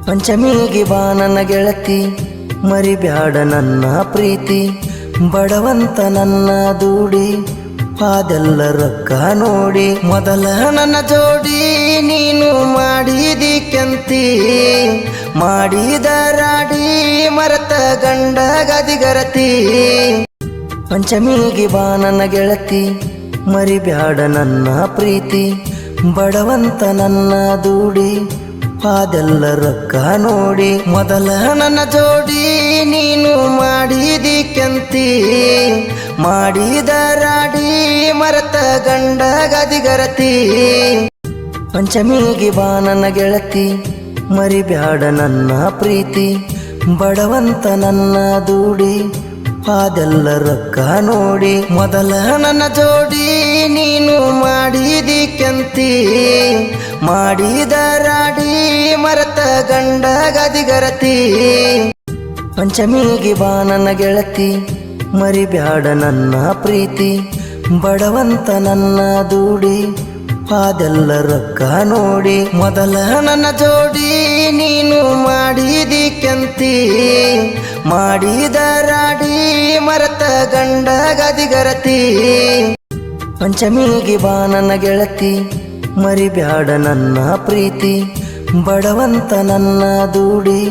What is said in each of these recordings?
ಪಂಚಮಿಗೆ ಬಾ ನನ್ನ ಗೆಳತಿ, ಮರಿಬ್ಯಾಡ ನನ್ನ ಪ್ರೀತಿ. ಬಡವಂತ ನನ್ನ ದೂಡಿ ಅದೆಲ್ಲ ರೊಕ್ಕ ನೋಡಿ. ಮೊದಲ ನನ್ನ ಜೋಡಿ ನೀನು ಮಾಡಿದಿ ಕೆಂತಿ, ಮಾಡಿದ ರಾಡಿ ಮರತ ಗಂಡ ಗದಿಗರತಿ. ಪಂಚಮಿಗೆ ಬಾ ನನ್ನ ಗೆಳತಿ, ಮರಿಬ್ಯಾಡ ನನ್ನ ಪ್ರೀತಿ. ಬಡವಂತ ನನ್ನ ದೂಡಿ ಅದೆಲ್ಲ ರೊಕ್ಕ ನೋಡಿ. ಮೊದಲ ನನ್ನ ಜೋಡಿ ನೀನು ಮಾಡಿದಿ ಕೆಂತಿ, ಮಾಡಿದ ರಾಡಿ ಮರತ ಗಂಡ ಗದಿಗರತಿ. ಪಂಚಮಿಗೆ ಬಾ ನನ್ನ ಗೆಳತಿ, ಮರಿಬ್ಯಾಡ ನನ್ನ ಪ್ರೀತಿ. ಬಡವಂತ ನನ್ನ ದೂಡಿ ಅದೆಲ್ಲ ರೊಕ್ಕ ನೋಡಿ. ಮೊದಲ ನನ್ನ ಜೋಡಿ ನೀನು ಮಾಡಿದಿ ಕೆಂತಿ, ಮಾಡಿದ ರಾಡಿ ಮರತ ಗಂಡ ಗದಿಗರತಿ. ಪಂಚಮಿಗೆ ಬಾ ನನ್ನ ಗೆಳತಿ, ಮರಿಬ್ಯಾಡ ನನ್ನ ಪ್ರೀತಿ. ಬಡವಂತ ನನ್ನ ದೂಡಿ ಅದೆಲ್ಲ ರೊಕ್ಕ ನೋಡಿ. ಮೊದಲ ನನ್ನ ಜೋಡಿ ನೀನು ಮಾಡಿದಿ ಕೆಂತಿ, ಮಾಡಿದ ರಾಡಿ ಮರತ ಗಂಡ ಗದಿಗರತಿ. ಪಂಚಮಿಗೆ ಬಾ ನನ್ನ ಗೆಳತಿ, ಮರಿಬ್ಯಾಡ ನನ್ನ ಪ್ರೀತಿ. ಬಡವಂತ ನನ್ನ ದೂಡಿ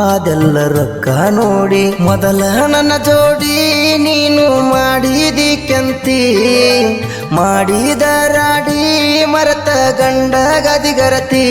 ಅದೆಲ್ಲ ರೊಕ್ಕ ನೋಡಿ. ಮೊದಲ ನನ್ನ ಜೋಡಿ ನೀನು ಮಾಡಿದಿ ಕೆಂತಿ, ಮಾಡಿದ ರಾಡಿ ಮರತ ಗಂಡ ಗದಿಗರತಿ.